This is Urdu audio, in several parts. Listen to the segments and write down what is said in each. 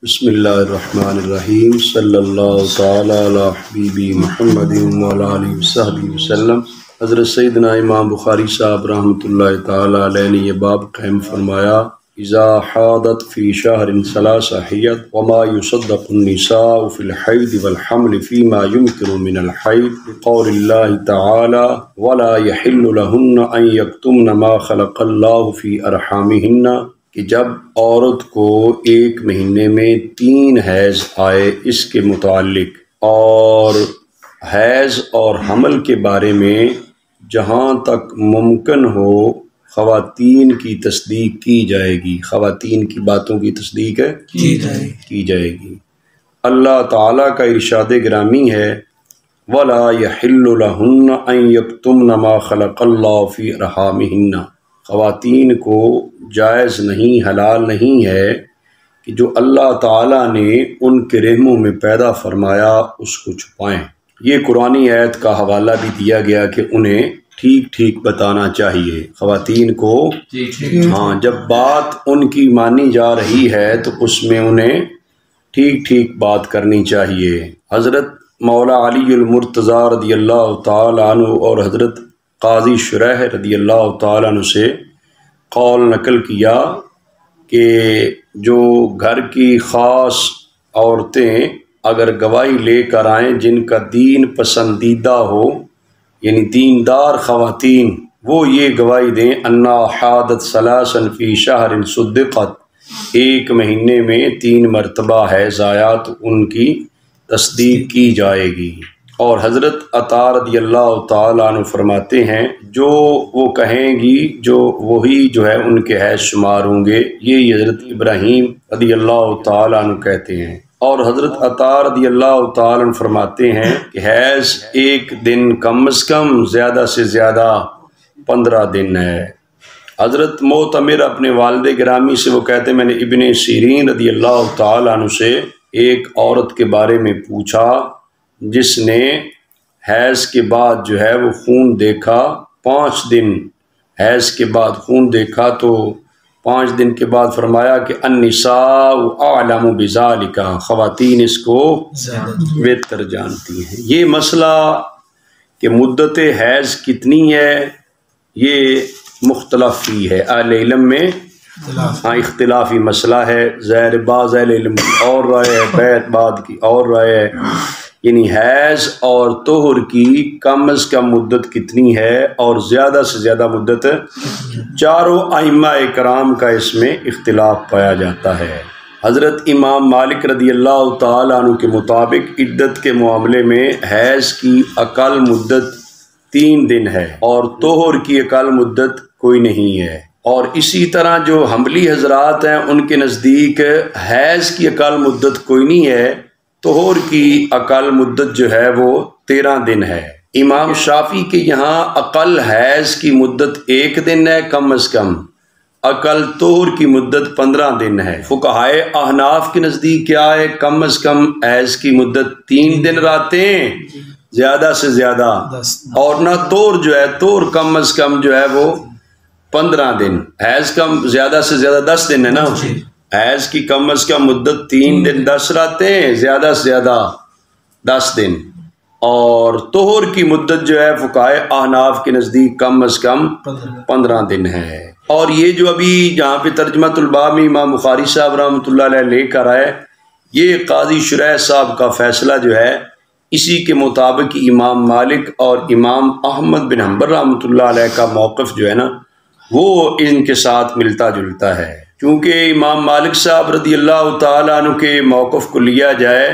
بسم اللہ الرحمن الرحیم صلی اللہ تعالی علی حبیبی محمد وعلی آلہ وصحبہ وسلم۔ حضرت سیدنا امام بخاری صاحب رحمۃ اللہ تعالی علیہ نے یہ باب قائم فرمایا: اذا حاضت فی شہر ثلاث حیض وما یصدق النساء فی الحیض والحمل فیما یمکن من الحیض بقول اللہ تعالی ولا یحل لہن ان یکتمن ما خلق اللہ فی ارحامہن، کہ جب عورت کو ایک مہینے میں 3 حیض آئے اس کے متعلق، اور حیض اور حمل کے بارے میں جہاں تک ممکن ہو خواتین کی تصدیق کی جائے گی، خواتین کی باتوں کی تصدیق کی جائے گی۔ اللہ تعالیٰ کا ارشاد گرامی ہے: وَلَا يَحِلُّ لَهُنَّ أَن يَكْتُمْنَ مَا خَلَقَ اللَّهُ فِي أَرْحَامِهِنَّ، چھواتین کو جائز نہیں، حلال نہیں ہے کہ جو اللہ تعالیٰ نے ان کے رحموں میں پیدا فرمایا اس کو چھپائیں۔ یہ قرآنی آیت کا حوالہ بھی دیا گیا کہ انہیں ٹھیک ٹھیک بتانا چاہیے خواتین کو۔ ہاں، جب بات ان کی مانی جا رہی ہے تو اس میں انہیں ٹھیک ٹھیک بات کرنی چاہیے۔ حضرت مولا علی المرتضیٰ رضی اللہ تعالیٰ عنہ اور حضرت قاضی شریح رضی اللہ تعالیٰ عنہ سے قول نقل کیا کہ جو گھر کی خاص عورتیں اگر گواہی لے کر آئیں جن کا دین پسندیدہ ہو، یعنی دیندار خواتین، وہ یہ گواہی دیں انا حادت ثلاثا فی شہر صدقت، ایک مہینے میں 3 مرتبہ حیض آیا تو ان کی تصدیق کی جائے گی۔ اور حضرت عطا رضی اللہ تعالیٰ عنہ فرماتے ہیں جو وہ کہیں گی جو وہی جو ہے ان کے حیض شمار ہوں گے، یہ حضرت ابراہیم رضی اللہ تعالیٰ عنہ کہتے ہیں۔ اور حضرت عطا رضی اللہ تعالیٰ عنہ فرماتے ہیں کہ حیض ایک دن کم از کم، زیادہ سے زیادہ 15 دن ہے۔ حضرت معتمر اپنے والد گرامی سے وہ کہتے ہیں میں نے ابن سیرین رضی اللہ تعالیٰ عنہ سے ایک عورت کے بارے میں پوچھا جس نے حیض کے بعد جو ہے وہ خون دیکھا، 5 دن حیض کے بعد خون دیکھا تو 5 دن کے بعد فرمایا کہ النساء اعلم بذالک، خواتین اس کو بہتر جانتی ہیں۔ یہ مسئلہ کہ مدت حیض کتنی ہے یہ مختلف ہی ہے، اہل علم میں اختلافی مسئلہ ہے۔ ظاہر بعض اہل علم کی اور رائے ہے، بعد کی اور رائے ہے، یعنی حیض اور طہر کی کم از کم مدت کتنی ہے اور زیادہ سے زیادہ مدت، چاروں ائمہ کرام کا اس میں اختلاف پایا جاتا ہے۔ حضرت امام مالک رضی اللہ تعالیٰ عنہ کے مطابق عدت کے معاملے میں حیض کی اقل مدت 3 دن ہے اور طہر کی اقل مدت کوئی نہیں ہے۔ اور اسی طرح جو حملی حضرات ہیں ان کے نزدیک حیض کی اقل مدت کوئی نہیں ہے، طہر کی اقل مدت جو ہے وہ 13 دن ہے۔ امام شافعی کے یہاں اقل حیض کی مدت 1 دن ہے کم از کم، اقل طہر کی مدت 15 دن ہے۔ فقہائے احناف کے نزدیک کیا ہے؟ کم از کم حیض کی مدت 3 دن راتیں، زیادہ سے زیادہ، اور نہ طہر جو ہے، طہر کم از کم جو ہے وہ 15 دن، حیض کم زیادہ سے زیادہ 10 دن ہے نا، حیض کی کم از کم مدت 3 دن 10 راتیں، زیادہ سے زیادہ 10 دن، اور طہر کی مدت جو ہے فقہائے احناف کے نزدیک کم از کم 15 دن ہے۔ اور یہ جو ابھی جہاں پہ ترجمۃ الباب میں امام بخاری صاحب رحمۃ اللہ علیہ لے کر آئے، یہ قاضی شریح صاحب کا فیصلہ جو ہے اسی کے مطابق امام مالک اور امام احمد بن حنبل رحمۃ اللہ علیہ کا موقف جو ہے نا وہ ان کے ساتھ ملتا جلتا ہے۔ چونکہ امام مالک صاحب رضی اللہ تعالیٰ عنہ کے موقف کو لیا جائے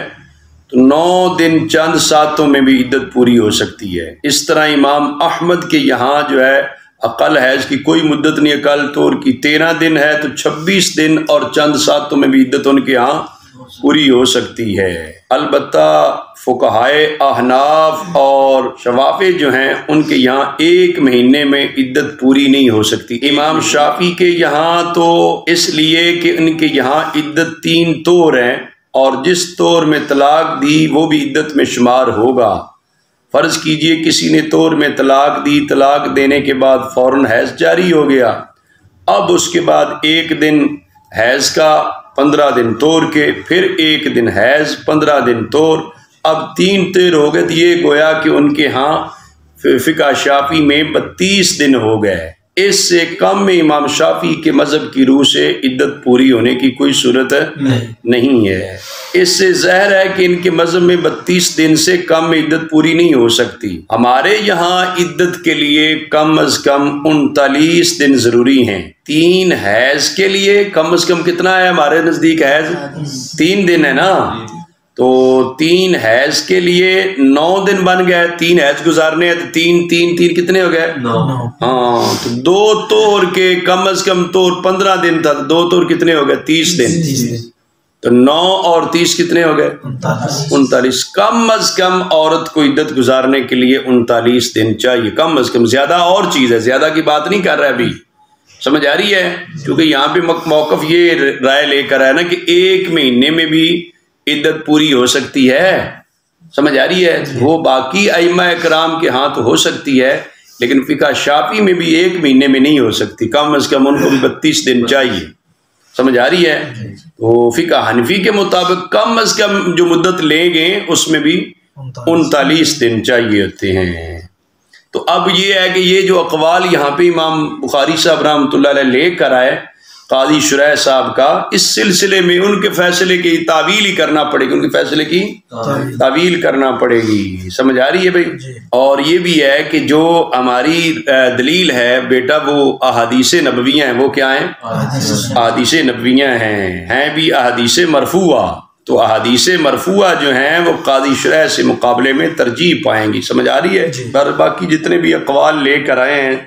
تو 9 دن چند ساتوں میں بھی عدت پوری ہو سکتی ہے۔ اس طرح امام احمد کے یہاں جو ہے اقل حیض کی کوئی مدت نہیں، اقل طور کی 13 دن ہے تو 26 دن اور چند ساتوں میں بھی عدت ان کے یہاں پوری ہو سکتی ہے۔ البتہ فقہائے احناف اور شوافی جو ہیں ان کے یہاں 1 مہینے میں عدت پوری نہیں ہو سکتی۔ امام شافعی کے یہاں تو اس لیے کہ ان کے یہاں عدت 3 طور ہیں اور جس طور میں طلاق دی وہ بھی عدت میں شمار ہوگا۔ فرض کیجئے کسی نے طور میں طلاق دی، طلاق دینے کے بعد فوراً حیض جاری ہو گیا، اب اس کے بعد 1 دن حیض کا 15 دن طور کے، پھر 1 دن حیض 15 دن طور، اب 3 13 ہو گئے. تو یہ گویا کہ ان کے ہاں فقہ شافعی میں 32 دن ہو گئے. اس سے کم میں امام شافعی کے مذہب کی روح سے عدت پوری ہونے کی کوئی صورت نہیں ہے. اس سے ظاہر ہے کہ ان کے مذہب میں 32 دن سے کم میں عدت پوری نہیں ہو سکتی. ہمارے یہاں عدت کے لیے کم از کم 39 دن ضروری ہیں. 3 حیض کے لیے کم از کم کتنا ہے ہمارے نزدیک؟ حیض 3 دن ہے نا، تو 3 حیض کے لیے 9 دن بن گئے. 3 حیض گزارنے ہیں تو 3 کتنے ہو گئے؟ 9. ہاں، تو 2 طور کے کم از کم طور 15 دن تھا، 2 طور کتنے ہو گئے؟ 30 دن. تو 9 اور 30 کتنے ہو گئے؟ 39. کم از کم عورت کو عدت گزارنے کے لیے 39 دن چاہیے، کم از کم. زیادہ اور چیز ہے، زیادہ کی بات نہیں کر رہا ابھی، سمجھ آ رہی ہے؟ کیونکہ یہاں پہ موقف یہ رائے لے کر ہے نا کہ 1 مہینے میں بھی عدت پوری ہو سکتی ہے، سمجھ آ رہی ہے؟ وہ باقی ائمہ کرام کے ہاں تو ہو سکتی ہے، لیکن فقہ شافعی میں بھی 1 مہینے میں نہیں ہو سکتی، کم از کم ان کو بھی 32 دن چاہیے، سمجھ آ رہی ہے؟ تو فقہ حنفی کے مطابق کم از کم جو مدت لیں گے اس میں بھی 39 دن چاہیے ہوتے ہیں. تو اب یہ ہے کہ یہ جو اقوال یہاں پہ امام بخاری صاحب رحمۃ اللہ علیہ لے کر آئے قاضی شریح صاحب کا، اس سلسلے میں ان کے فیصلے کی تعویل ہی کرنا پڑے گی، ان کے فیصلے کی تعویل کرنا پڑے گی، سمجھ آ رہی ہے بھائی؟ اور یہ بھی ہے کہ جو ہماری دلیل ہے بیٹا وہ احادیث نبویہ ہیں. وہ کیا ہیں؟ احادیث نبویہ ہیں بھی احادیث مرفوعہ. تو احادیث مرفوعہ جو ہیں وہ قاضی شریح سے مقابلے میں ترجیح پائیں گی، سمجھ آ رہی ہے؟ پر باقی جتنے بھی اقوال لے کر آئے ہیں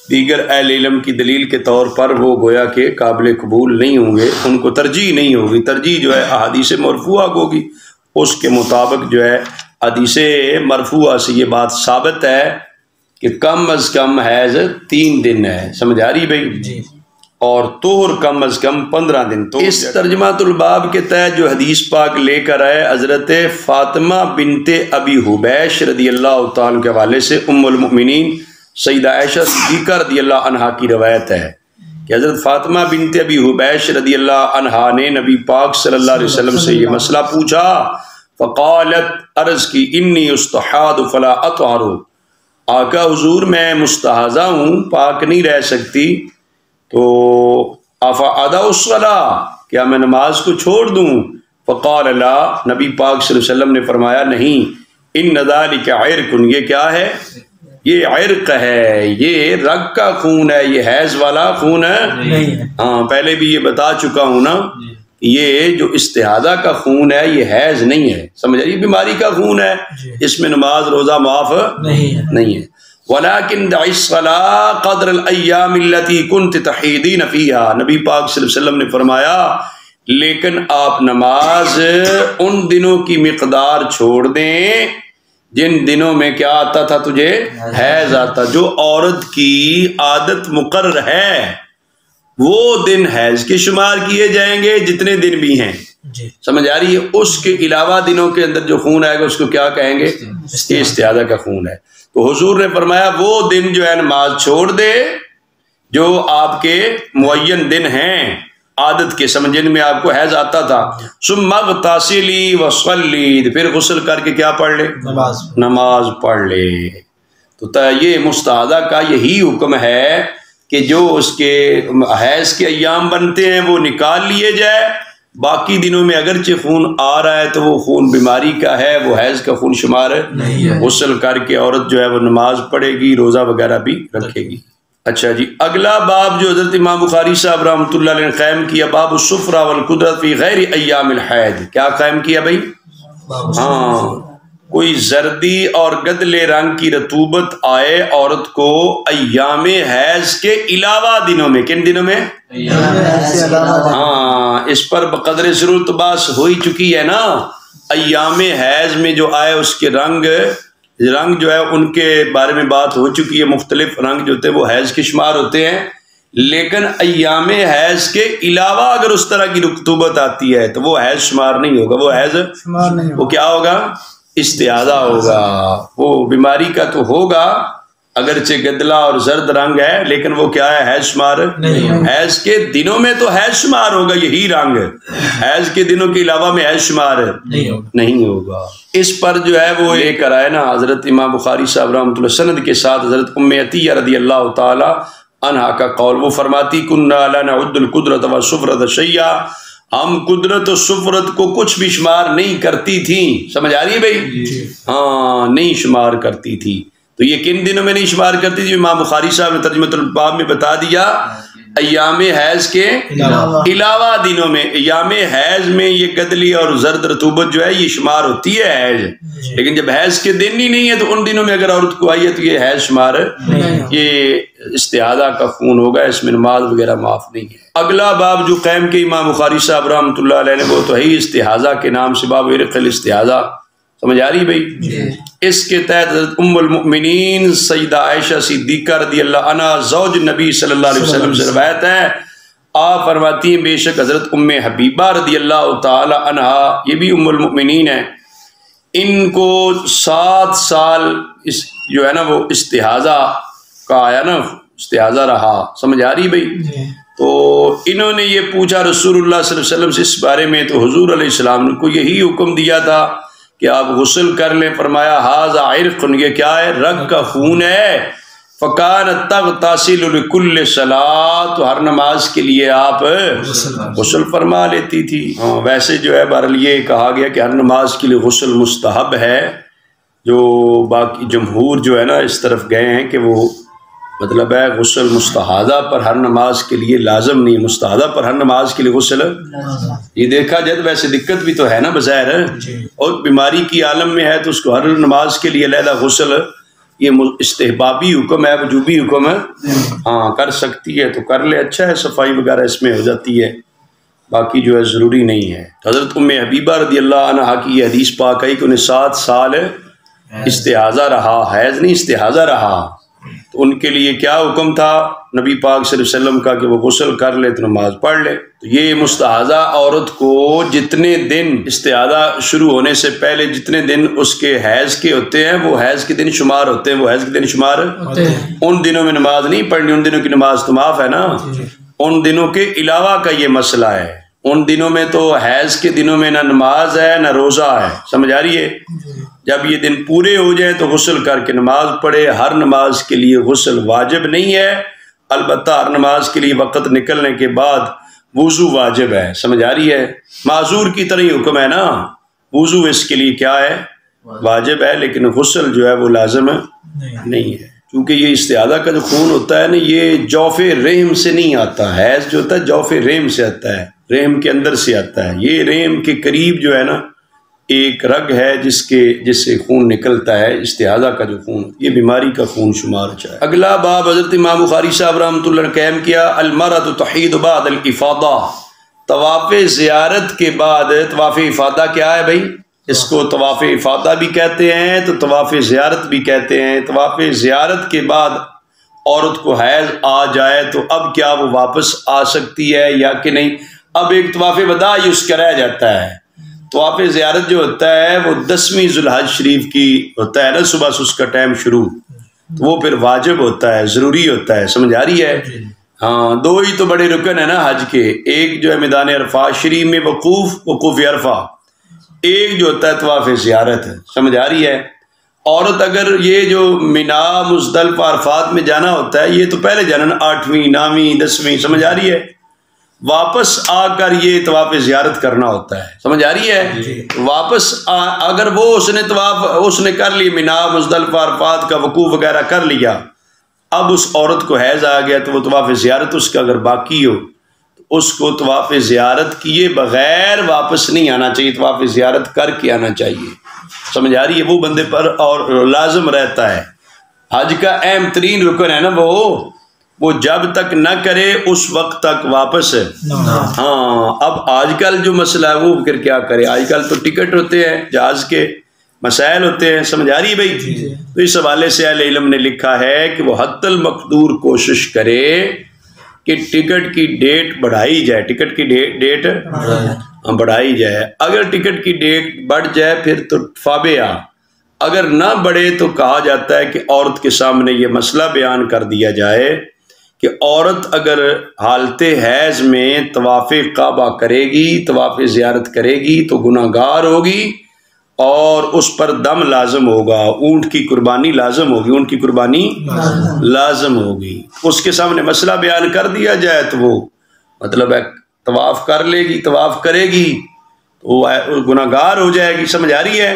دیگر اہل علم کی دلیل کے طور پر وہ گویا کہ قابل قبول نہیں ہوں گے، ان کو ترجیح نہیں ہوگی. ترجیح جو ہے احادیث مرفوعہ کو ہوگی. اس کے مطابق جو ہے حدیث مرفوعہ سے یہ بات ثابت ہے کہ کم از کم حیض 3 دن ہے، سمجھ آ رہی بھائی؟ اور طہر کم از کم 15 دن. تو اس ترجمۃ الباب کے تحت جو حدیث پاک لے کر آئے حضرت فاطمہ بنت ابی حبیش رضی اللہ تعالیٰ کے حوالے سے ام المؤمنین سیدہ عائشہ صدیقہ رضی اللہ عنہا کی روایت ہے کہ حضرت فاطمہ بنت ابی حبیش رضی اللہ عنہا نے نبی پاک صلی اللہ علیہ وسلم سے یہ مسئلہ پوچھا. فقالت، عرض کی، انی استحاض فلا اطہر، آقا حضور میں مستحاضہ ہوں، پاک نہیں رہ سکتی، تو افادا الصلاۃ، کیا میں نماز کو چھوڑ دوں؟ فقال لا، نبی پاک صلی اللہ علیہ وسلم نے فرمایا نہیں. ان ذالک عرق، یہ کیا ہے؟ یہ عرق ہے، یہ رگ کا خون ہے، یہ حیض والا خون ہے. ہاں پہلے بھی یہ بتا چکا ہوں نا، یہ جو استحاضہ کا خون ہے یہ حیض نہیں ہے، سمجھ رہی؟ بیماری کا خون ہے، اس میں نماز روزہ معاف نہیں ہے. وَلَكِنْ دَعِ الصَّلَاةَ قَدْرَ الْأَيَّامِ الَّتِي كُنْتِ تَحِيضِينَ فِيهَا، نبی پاک صلی اللہ علیہ وسلم نے فرمایا لیکن آپ نماز ان دنوں کی مقدار چھوڑ دیں جن دنوں میں کیا آتا تھا تجھے؟ حیض آتا. جو عورت کی عادت مقرر ہے وہ دن حیض کے شمار کیے جائیں گے جتنے دن بھی ہیں، سمجھ آ رہی ہے؟ اس کے علاوہ دنوں کے اندر جو خون آئے گا اس کو کیا کہیں گے؟ استحاضہ کا خون ہے. تو حضور نے فرمایا وہ دن جو ہے نماز چھوڑ دے جو آپ کے معین دن ہیں عادت کے، سمجھ، جن میں آپ کو حیض آتا تھا. ثم اغتسلی وصلی، پھر غسل کر کے کیا پڑھ لے؟ نماز پڑھ لے. تو یہ مستحاضہ کا یہی حکم ہے کہ جو اس کے حیض کے ایام بنتے ہیں وہ نکال لیے جائے. باقی دنوں میں اگرچہ خون آ رہا ہے تو وہ خون بیماری کا ہے، وہ حیض کا خون شمار ہے. غسل کر کے عورت جو ہے وہ نماز پڑھے گی، روزہ وغیرہ بھی رکھے گی. اچھا جی، اگلا باب جو حضرت امام بخاری صاحب رحمۃ اللہ علیہ نے قائم کیا، باب السفرہ والقدرۃ فی غیر ایام الحید. کیا قائم کیا بھائی؟ ہاں، کوئی زردی اور گدلے رنگ کی رطوبت آئے عورت کو ایام حیض کے علاوہ دنوں میں. کن دنوں میں؟ ہاں، اس پر بقدر ضرورت بحث ہو ہی چکی ہے نا. ایام حیض میں جو آئے اس کے رنگ جو ہے ان کے بارے میں بات ہو چکی ہے. مختلف رنگ جو ہوتے ہیں وہ حیض کے شمار ہوتے ہیں، لیکن ایام حیض کے علاوہ اگر اس طرح کی رطوبت آتی ہے تو وہ حیض شمار نہیں ہوگا. وہ حیض وہ کیا ہوگا؟ استحاضہ ہوگا. وہ بیماری کا تو ہوگا اگرچہ گدلا اور زرد رنگ ہے لیکن وہ کیا ہے حیض شمار حیض کے دنوں میں تو حیض شمار ہوگا یہی رنگ، حیض کے دنوں کے علاوہ میں حیض شمار نہیں ہوگا۔ اس پر جو ہے وہ لے کر آئے نا حضرت امام بخاری صاحب رحمۃ اللہ سند کے ساتھ حضرت ام عطیہ رضی اللہ تعالی عنہا کا قول، وہ فرماتی کننا لا نعد القدرۃ والسفرۃ شیئا، ہم قدرت و سفرت کو کچھ بھی شمار نہیں کرتی تھیں۔ سمجھ آ رہی ہے بھائی؟ ہاں نہیں شمار کرتی تھی۔ تو یہ کن دنوں میں نہیں شمار کرتی تھی؟ امام بخاری صاحب نے ترجمۃ الباب میں بتا دیا، ایام حیض کے علاوہ دنوں میں۔ ایام حیض میں یہ گدلی اور زرد رطوبت جو ہے یہ شمار ہوتی ہے حیض، لیکن جب حیض کے دن ہی نہیں ہے تو ان دنوں میں اگر عورت کو آئی ہے تو یہ حیض شمار یہ استحاضہ کا خون ہوگا، اس میں نماز وغیرہ معاف نہیں ہے۔ اگلا باب جو قائم کے امام بخاری صاحب رحمۃ اللہ علیہ نے، وہ تو ہے ہی استحاضہ کے نام سے باب عرق الاستحاضہ۔ سمجھ آ رہی بھائی؟ اس کے تحت حضرت ام المؤمنین سیدہ عائشہ صدیقہ رضی اللہ عنہا زوج نبی صلی اللہ علیہ وسلم سے روایت ہے، آپ فرماتی ہیں بے شک حضرت ام حبیبہ رضی اللہ تعالی عنہا، یہ بھی ام المؤمنین ہیں، ان کو 7 سال اس جو ہے نا وہ استحاضہ کا آیا نا، استحاضہ رہا۔ سمجھ آ رہی بھائی؟ تو انہوں نے یہ پوچھا رسول اللہ صلی اللہ علیہ وسلم سے اس بارے میں، تو حضور علیہ السلام نے کو یہی حکم دیا تھا کہ آپ غسل کر لیں۔ فرمایا ھذا عرق، یہ کیا ہے؟ رگ کا خون ہے۔ فکانت تغتسل لکل صلاۃ، تو ہر نماز کے لیے آپ غسل فرما لیتی تھی۔ ویسے جو ہے بہرحال یہ کہا گیا کہ ہر نماز کے لیے غسل مستحب ہے، جو باقی جمہور جو ہے نا اس طرف گئے ہیں کہ وہ مطلب ہے غسل مستحاضہ پر ہر نماز کے لیے لازم نہیں، مستحاضہ پر ہر نماز کے لیے غسل یہ دیکھا جائے تو ویسے دقت بھی تو ہے نا بظاہر، اور بیماری کی عالم میں ہے تو اس کو ہر نماز کے لیے علیحدہ غسل یہ استحبابی حکم ہے، وجوبی حکم ہے، ہاں کر سکتی ہے تو کر لے، اچھا ہے، صفائی وغیرہ اس میں ہو جاتی ہے، باقی جو ہے ضروری نہیں ہے۔ حضرت ام حبیبہ رضی اللہ عنہا کی یہ حدیث پاک ہے کہ انہیں 7 سال استحاضہ رہا، حیض نہیں استحاضہ رہا، تو ان کے لیے کیا حکم تھا نبی پاک صلی اللہ علیہ وسلم کا کہ وہ غسل کر لے تو نماز پڑھ لے۔ تو یہ مستحاضہ عورت کو جتنے دن استحاضہ شروع ہونے سے پہلے جتنے دن اس کے حیض کے ہوتے ہیں وہ حیض کے دن شمار ہوتے ہیں، وہ حیض کے دن شمار ان دنوں میں نماز نہیں پڑھنی، ان دنوں کی نماز تو معاف ہے نا، ان دنوں کے علاوہ کا یہ مسئلہ ہے۔ ان دنوں میں تو حیض کے دنوں میں نہ نماز ہے نہ روزہ ہے، سمجھ آ رہی ہے؟ جب یہ دن پورے ہو جائیں تو غسل کر کے نماز پڑھے۔ ہر نماز کے لیے غسل واجب نہیں ہے، البتہ ہر نماز کے لیے وقت نکلنے کے بعد وضو واجب ہے، سمجھ آ رہی ہے؟ معذور کی طرح ہی حکم ہے نا، وضو اس کے لیے کیا ہے؟ واجب ہے، لیکن غسل جو ہے وہ لازم نہیں ہے، کیونکہ یہ استحاضہ کا جو خون ہوتا ہے نا یہ جوف رحم سے نہیں آتا، حیض جو ہوتا ہے جوف رحم سے آتا ہے، رحم کے اندر سے آتا ہے، یہ رحم کے قریب جو ہے نا ایک رگ ہے جس سے خون نکلتا ہے، استحاضہ کا جو خون یہ بیماری کا خون شمار ہوتا ہے۔ اگلا باب حضرت امام بخاری صاحب رحمۃ اللہ نے قائم کیا، المرأۃ تحیض بعد الافاضہ، طواف زیارت کے بعد۔ طواف افاضہ کیا ہے بھائی؟ اس کو طواف افاضہ بھی کہتے ہیں تو طواف زیارت بھی کہتے ہیں۔ طواف زیارت کے بعد عورت کو حیض آ جائے تو اب کیا وہ واپس آ سکتی ہے یا کہ نہیں؟ اب ایک طواف وداع ہی اس کا رہ جاتا ہے۔ طواف زیارت جو ہوتا ہے وہ 10ویں ذو الحج شریف کی ہوتا ہے نا، صبح سے اس کا ٹائم شروع، تو وہ پھر واجب ہوتا ہے، ضروری ہوتا ہے، سمجھ آ رہی ہے؟ ہاں 2 ہی تو بڑے رکن ہیں نا حج کے، ایک جو ہے میدان عرفات شریف میں وقوف عرفہ، ایک جو ہوتا ہے طواف زیارت، سمجھ آ رہی ہے؟ عورت اگر یہ جو مینا مزدلفہ عرفات میں جانا ہوتا ہے یہ تو پہلے جانا 8ویں 9ویں 10ویں، سمجھ آ رہی ہے؟ واپس آ کر یہ طواف زیارت کرنا ہوتا ہے، سمجھ آ رہی ہے؟ واپس اگر وہ اس نے کر لی مینا مزدلفہ عرفات کا وقوف وغیرہ کر لیا، اب اس عورت کو حیض آ گیا تو وہ طواف زیارت اس کا اگر باقی ہو تو اس کو طواف زیارت کیے بغیر واپس نہیں آنا چاہیے، طواف زیارت کر کے آنا چاہیے، سمجھ آ رہی ہے؟ وہ بندے پر اور لازم رہتا ہے، حج کا اہم ترین رکن ہے نا وہ جب تک نہ کرے اس وقت تک واپس ہے۔ ہاں اب آج کل جو مسئلہ ہے وہ پھر کیا کرے، آج کل تو ٹکٹ ہوتے ہیں، جہاز کے مسائل ہوتے ہیں، سمجھ آ رہی ہے بھائی؟ تو اس حوالے سے اہل علم نے لکھا ہے کہ وہ حتی المقدور کوشش کرے کہ ٹکٹ کی ڈیٹ بڑھائی جائے، ٹکٹ کی ڈیٹ بڑھائی جائے۔ اگر ٹکٹ کی ڈیٹ بڑھ جائے پھر تو فابیا، اگر نہ بڑھے تو کہا جاتا ہے کہ عورت کے سامنے یہ مسئلہ بیان کر دیا جائے کہ عورت اگر حالت حیض میں طواف کعبہ کرے گی، طواف زیارت کرے گی تو گناہ گار ہوگی اور اس پر دم لازم ہوگا، اونٹ کی قربانی لازم ہوگی، اونٹ کی قربانی لازم ہوگی۔ اس کے سامنے مسئلہ بیان کر دیا جائے تو وہ مطلب ہے طواف کر لے گی، طواف کرے گی تو وہ گناہ گار ہو جائے گی، سمجھ آ رہی ہے؟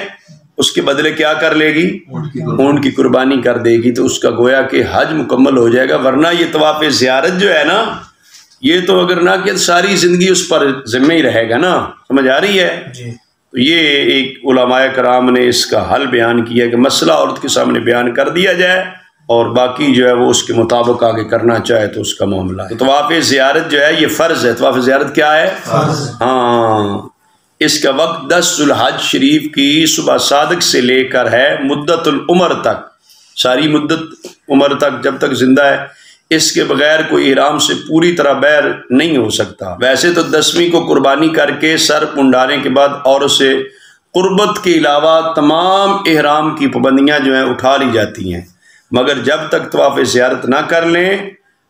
اس کے بدلے کیا کر لے گی؟ اونٹ کی قربانی کر دے گی، تو اس کا گویا کہ حج مکمل ہو جائے گا۔ ورنہ یہ طواف زیارت جو ہے نا، یہ تو اگر نہ کہ ساری زندگی اس پر ذمہ ہی رہے گا نا، سمجھ آ رہی ہے؟ تو یہ ایک علماء کرام نے اس کا حل بیان کیا کہ مسئلہ عورت کے سامنے بیان کر دیا جائے اور باقی جو ہے وہ اس کے مطابق آگے کرنا چاہے تو اس کا معاملہ ہے۔ تو طواف زیارت جو ہے یہ فرض ہے۔ طواف زیارت کیا ہے؟ ہاں، اس کا وقت 10 ذو الحج شریف کی صبح صادق سے لے کر ہے مدت العمر تک، ساری مدت عمر تک جب تک زندہ ہے، اس کے بغیر کوئی احرام سے پوری طرح بیر نہیں ہو سکتا۔ ویسے تو 10ویں کو قربانی کر کے سر منڈانے کے بعد عورت سے قربت کے علاوہ تمام احرام کی پابندیاں جو ہیں اٹھا لی جاتی ہیں، مگر جب تک طواف زیارت نہ کر لیں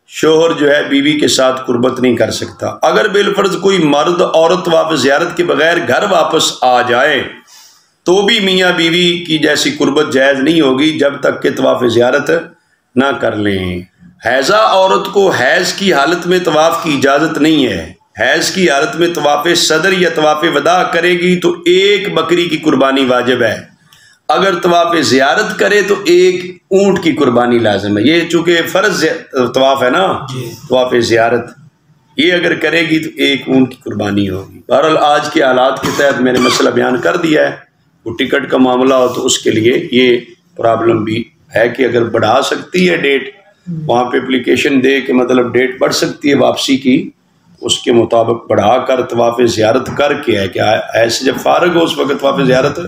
شوہر جو ہے بیوی کے ساتھ قربت نہیں کر سکتا۔ اگر بالفرض کوئی مرد عورت طواف زیارت کے بغیر گھر واپس آ جائے تو بھی میاں بیوی کی جیسی قربت جائز نہیں ہوگی جب تک کہ طواف زیارت نہ کر لیں۔ حیضہ عورت کو حیض کی حالت میں طواف کی اجازت نہیں ہے۔ حیض کی حالت میں طواف صدر یا طواف وداع کرے گی تو 1 بکری کی قربانی واجب ہے، اگر طواف زیارت کرے تو 1 اونٹ کی قربانی لازم ہے۔ یہ چونکہ فرض طواف ہے نا، طواف زیارت، یہ اگر کرے گی تو 1 اونٹ کی قربانی ہوگی۔ بہرحال آج کے حالات کے تحت میں نے مسئلہ بیان کر دیا ہے۔ وہ ٹکٹ کا معاملہ ہو تو اس کے لیے یہ پرابلم بھی ہے کہ اگر بڑھا سکتی ہے ڈیٹ، وہاں پہ اپلیکیشن دے کہ مطلب ڈیٹ بڑھ سکتی ہے واپسی کی، اس کے مطابق بڑھا کر طواف زیارت کر کے ہے کہ ایسے جب فارغ ہو اس وقت طواف زیارت۔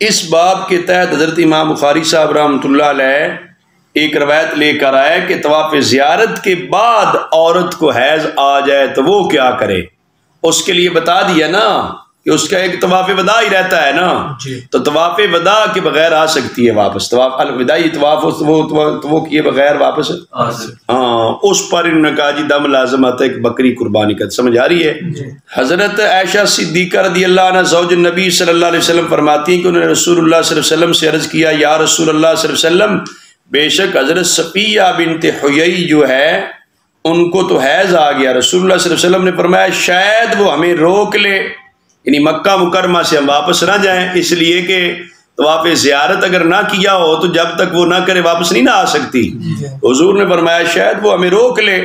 اس باب کے تحت حضرت امام بخاری صاحب رحمۃ اللہ علیہ ایک روایت لے کر آئے کہ طواف زیارت کے بعد عورت کو حیض آ جائے تو وہ کیا کرے۔ اس کے لیے بتا دیا نا کہ اس کا ایک طواف وداع ہی رہتا ہے نا، تو طواف وداع کے بغیر آ سکتی ہے واپس، طواف الوداعی طواف وہ کیے بغیر واپس ہاں، اس پر انہوں نے کہا جی دم لازم آتا ہے، ایک بکری قربانی کا۔ سمجھ آ رہی ہے؟ حضرت عائشہ صدیقہ رضی اللہ عنہ زوج النبی صلی اللہ علیہ وسلم فرماتی ہیں کہ انہوں نے رسول اللہ صلی اللہ علیہ وسلم سے عرض کیا، یا رسول اللہ صلی اللہ علیہ وسلم، بے شک حضرت صفیہ بنت حیی جو ہے ان کو تو حیض آ گیا۔ رسول اللہ صلی اللہ علیہ وسلم نے فرمایا شاید وہ ہمیں روک لے، یعنی مکہ مکرمہ سے ہم واپس نہ جائیں، اس لیے کہ طواف زیارت اگر نہ کیا ہو تو جب تک وہ نہ کرے واپس نہیں نہ آ سکتی۔ حضور نے فرمایا شاید وہ ہمیں روک لے۔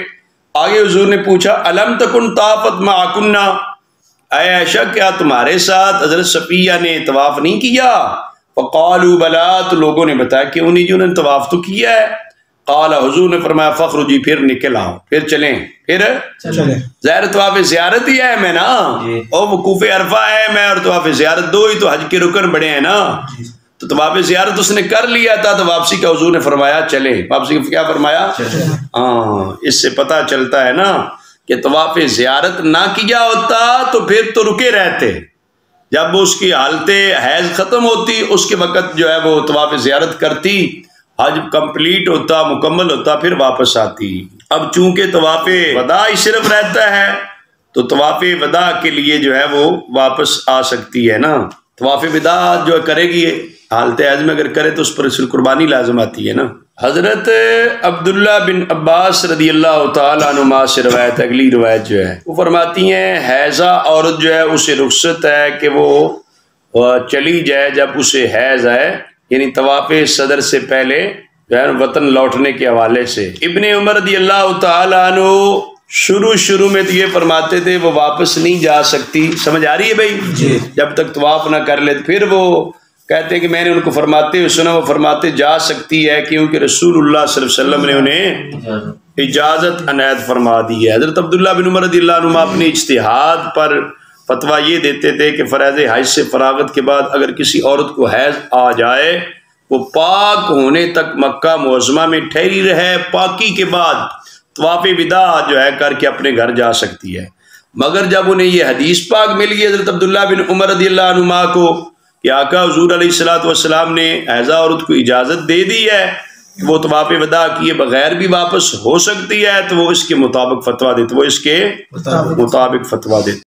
آگے حضور نے پوچھا الم تکن طافت معکن، اے عائشہ کیا تمہارے ساتھ حضرت صفیہ نے طواف نہیں کیا؟ فقالوا بلا، تو لوگوں نے بتایا کہ انہیں جو انہوں نے طواف تو کیا ہے۔ قال، حضور نے فرمایا فخرجی، پھر نکل آؤ، پھر چلیں، پھر ظاہر طواف زیارت ہی ہے میں نا، اور وقوف عرفہ ہے میں، اور طواف زیارت دو ہی تو حج کے رکن بڑے ہیں نا، تو طواف زیارت اس نے کر لیا تھا، تو واپسی کا حضور نے فرمایا چلے، واپسی کا کیا فرمایا؟ ہاں، اس سے پتہ چلتا ہے نا کہ طواف زیارت نہ کیا ہوتا تو پھر تو رکے رہتے، جب اس کی حالت حیض ختم ہوتی اس کے وقت جو ہے وہ طواف زیارت کرتی، حج کمپلیٹ ہوتا، مکمل ہوتا، پھر واپس آتی۔ اب چونکہ طواف وداع ہی صرف رہتا ہے تو طواف وداع کے لیے جو ہے وہ واپس آ سکتی ہے نا۔ طواف وداع جو کرے گی حالت حیض میں اگر کرے تو اس پر قربانی لازم آتی ہے نا۔ حضرت عبداللہ بن عباس رضی اللہ تعالیٰ عنہما سے روایت، اگلی روایت جو ہے وہ فرماتی ہیں حیضہ عورت جو ہے اسے رخصت ہے کہ وہ چلی جائے جب اسے حیض ہے، یعنی طواف صدر سے پہلے جو ہے وطن لوٹنے کے حوالے سے۔ ابن عمر رضی اللہ تعالیٰ عنہ شروع میں تو یہ فرماتے تھے وہ واپس نہیں جا سکتی، سمجھ آ رہی ہے بھائی؟ جب تک طواف نہ کر لے، پھر وہ کہتے ہیں کہ میں نے ان کو فرماتے ہوئے سنا، وہ فرماتے جا سکتی ہے کیونکہ رسول اللہ صلی اللہ علیہ وسلم نے انہیں اجازت عنایت فرما دی ہے۔ حضرت عبداللہ بن عمر رضی اللہ عنہ اپنے اجتہاد پر فتویٰ یہ دیتے تھے کہ فرائض حج سے فراغت کے بعد اگر کسی عورت کو حیض آ جائے وہ پاک ہونے تک مکہ معظمہ میں ٹھہری رہے، پاکی کے بعد طواف وداع جو ہے کر کے اپنے گھر جا سکتی ہے۔ مگر جب انہیں یہ حدیث پاک مل گئی حضرت عبداللہ بن عمر رضی اللہ عنہ کو کہ آقا حضور علیہ السلام نے حیضہ عورت کو اجازت دے دی ہے کہ وہ طواف وداع کیے بغیر بھی واپس ہو سکتی ہے، تو وہ اس کے مطابق فتویٰ دیتے،